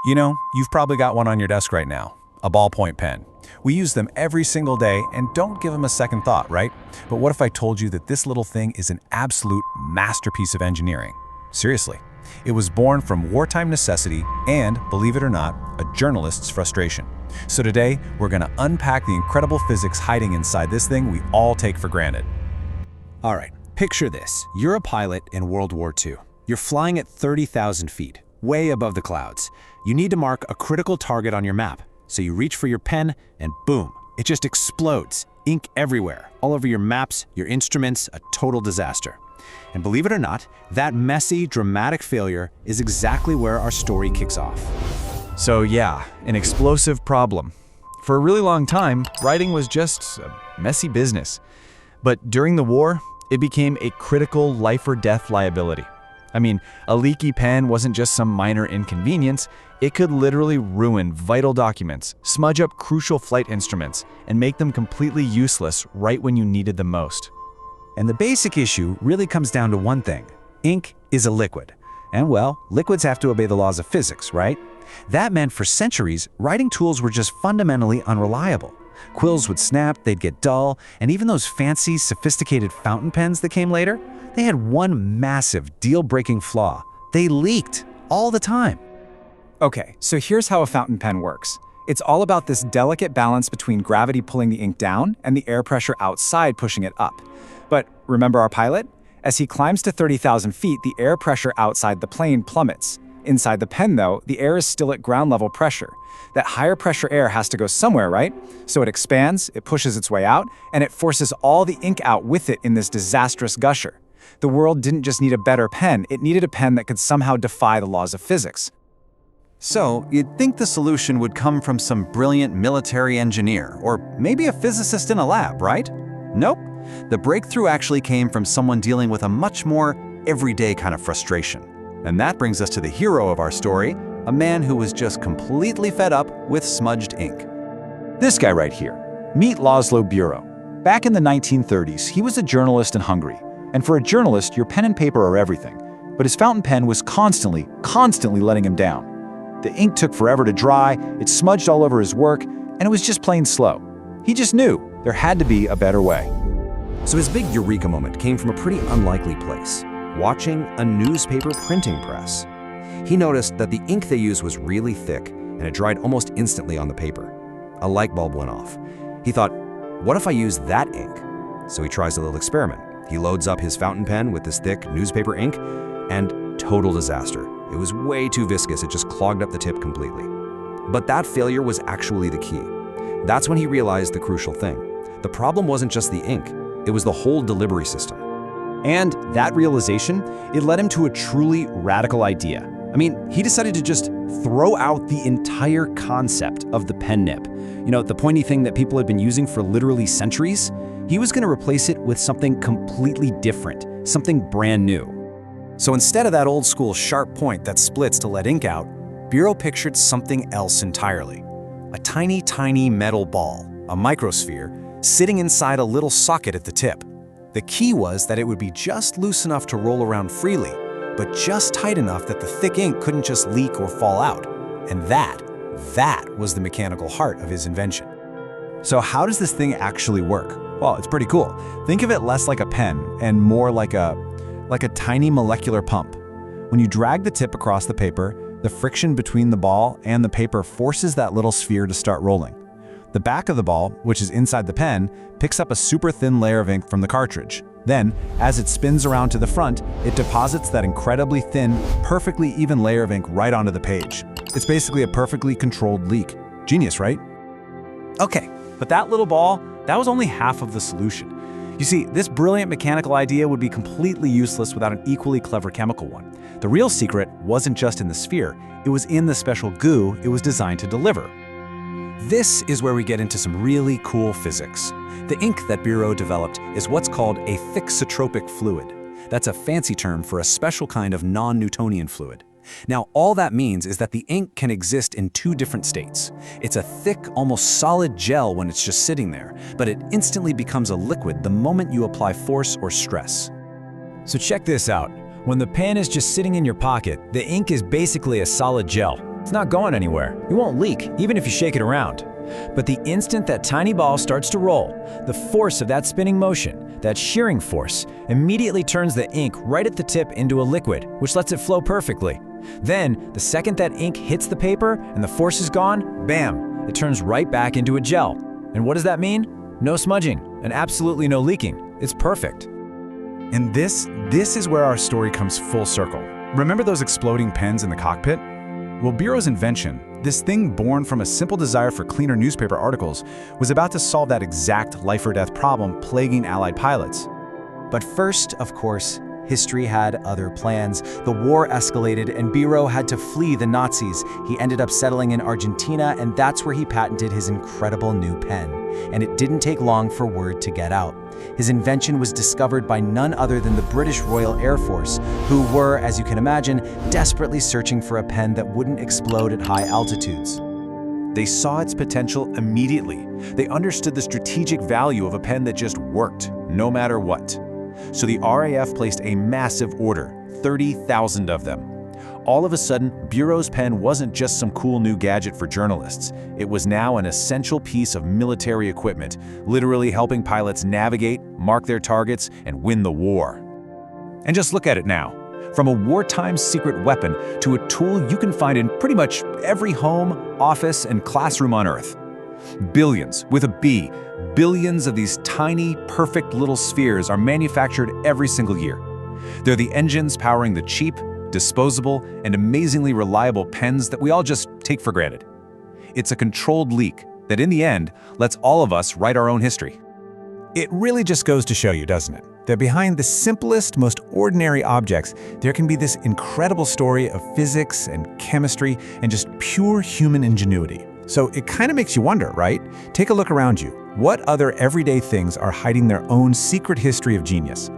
You know, you've probably got one on your desk right now, a ballpoint pen. We use them every single day and don't give them a second thought, right? But what if I told you that this little thing is an absolute masterpiece of engineering? Seriously. It was born from wartime necessity and, believe it or not, a journalist's frustration. So today, we're going to unpack the incredible physics hiding inside this thing we all take for granted. All right, picture this. You're a pilot in World War II. You're flying at 30,000 feet, way above the clouds. You need to mark a critical target on your map. So you reach for your pen and boom, it just explodes. Ink everywhere, all over your maps, your instruments, a total disaster. And believe it or not, that messy, dramatic failure is exactly where our story kicks off. So yeah, an explosive problem. For a really long time, writing was just a messy business. But during the war, it became a critical life or death liability. I mean, a leaky pen wasn't just some minor inconvenience, it could literally ruin vital documents, smudge up crucial flight instruments, and make them completely useless right when you needed them most. And the basic issue really comes down to one thing. Ink is a liquid. And well, liquids have to obey the laws of physics, right? That meant for centuries, writing tools were just fundamentally unreliable. Quills would snap, they'd get dull, and even those fancy, sophisticated fountain pens that came later, they had one massive, deal-breaking flaw. They leaked all the time. Okay, so here's how a fountain pen works. It's all about this delicate balance between gravity pulling the ink down and the air pressure outside pushing it up. But remember our pilot? As he climbs to 30,000 feet, the air pressure outside the plane plummets. Inside the pen, though, the air is still at ground level pressure. That higher pressure air has to go somewhere, right? So it expands, it pushes its way out, and it forces all the ink out with it in this disastrous gusher. The world didn't just need a better pen, it needed a pen that could somehow defy the laws of physics. So, you'd think the solution would come from some brilliant military engineer, or maybe a physicist in a lab, right? Nope. The breakthrough actually came from someone dealing with a much more everyday kind of frustration. And that brings us to the hero of our story, a man who was just completely fed up with smudged ink. This guy right here. Meet Laszlo Biro. Back in the 1930s, he was a journalist in Hungary. And for a journalist, your pen and paper are everything. But his fountain pen was constantly letting him down. The ink took forever to dry, it smudged all over his work, and it was just plain slow. He just knew there had to be a better way. So his big eureka moment came from a pretty unlikely place, watching a newspaper printing press. He noticed that the ink they used was really thick, and it dried almost instantly on the paper. A light bulb went off. He thought, what if I use that ink? So he tries a little experiment. He loads up his fountain pen with this thick newspaper ink, and total disaster. It was way too viscous, it just clogged up the tip completely. But that failure was actually the key. That's when he realized the crucial thing. The problem wasn't just the ink, it was the whole delivery system. And that realization, it led him to a truly radical idea. I mean, he decided to just throw out the entire concept of the pen nib. You know, the pointy thing that people had been using for literally centuries? He was going to replace it with something completely different, something brand new. So instead of that old school sharp point that splits to let ink out, Biro pictured something else entirely. A tiny, tiny metal ball, a microsphere, sitting inside a little socket at the tip. The key was that it would be just loose enough to roll around freely, but just tight enough that the thick ink couldn't just leak or fall out. And that was the mechanical heart of his invention. So how does this thing actually work? Well, it's pretty cool. Think of it less like a pen and more like a tiny molecular pump. When you drag the tip across the paper, the friction between the ball and the paper forces that little sphere to start rolling. The back of the ball, which is inside the pen, picks up a super thin layer of ink from the cartridge. Then, as it spins around to the front, it deposits that incredibly thin, perfectly even layer of ink right onto the page. It's basically a perfectly controlled leak. Genius, right? Okay, but that little ball, that was only half of the solution. You see, this brilliant mechanical idea would be completely useless without an equally clever chemical one. The real secret wasn't just in the sphere, it was in the special goo it was designed to deliver. This is where we get into some really cool physics. The ink that Biro developed is what's called a Thixotropic fluid. That's a fancy term for a special kind of non-Newtonian fluid. Now, all that means is that the ink can exist in two different states. It's a thick, almost solid gel when it's just sitting there, but it instantly becomes a liquid the moment you apply force or stress. So check this out. When the pen is just sitting in your pocket, the ink is basically a solid gel. It's not going anywhere. It won't leak, even if you shake it around. But the instant that tiny ball starts to roll, the force of that spinning motion, that shearing force, immediately turns the ink right at the tip into a liquid, which lets it flow perfectly. Then, the second that ink hits the paper and the force is gone, bam, it turns right back into a gel. And what does that mean? No smudging and absolutely no leaking. It's perfect. And this is where our story comes full circle. Remember those exploding pens in the cockpit? Well, Bureau's invention, this thing born from a simple desire for cleaner newspaper articles, was about to solve that exact life-or-death problem plaguing Allied pilots. But first, of course, history had other plans. The war escalated and Bureau had to flee the Nazis. He ended up settling in Argentina, and that's where he patented his incredible new pen. And it didn't take long for word to get out. His invention was discovered by none other than the British Royal Air Force, who were, as you can imagine, desperately searching for a pen that wouldn't explode at high altitudes. They saw its potential immediately. They understood the strategic value of a pen that just worked, no matter what. So the RAF placed a massive order, 30,000 of them. All of a sudden, Bureau's pen wasn't just some cool new gadget for journalists. It was now an essential piece of military equipment, literally helping pilots navigate, mark their targets, and win the war. And just look at it now. From a wartime secret weapon to a tool you can find in pretty much every home, office, and classroom on Earth. Billions, with a B, billions of these tiny, perfect little spheres are manufactured every single year. They're the engines powering the cheap, disposable, and amazingly reliable pens that we all just take for granted. It's a controlled leak that, in the end, lets all of us write our own history. It really just goes to show you, doesn't it, that behind the simplest, most ordinary objects, there can be this incredible story of physics and chemistry and just pure human ingenuity. So it kind of makes you wonder, right? Take a look around you. What other everyday things are hiding their own secret history of genius?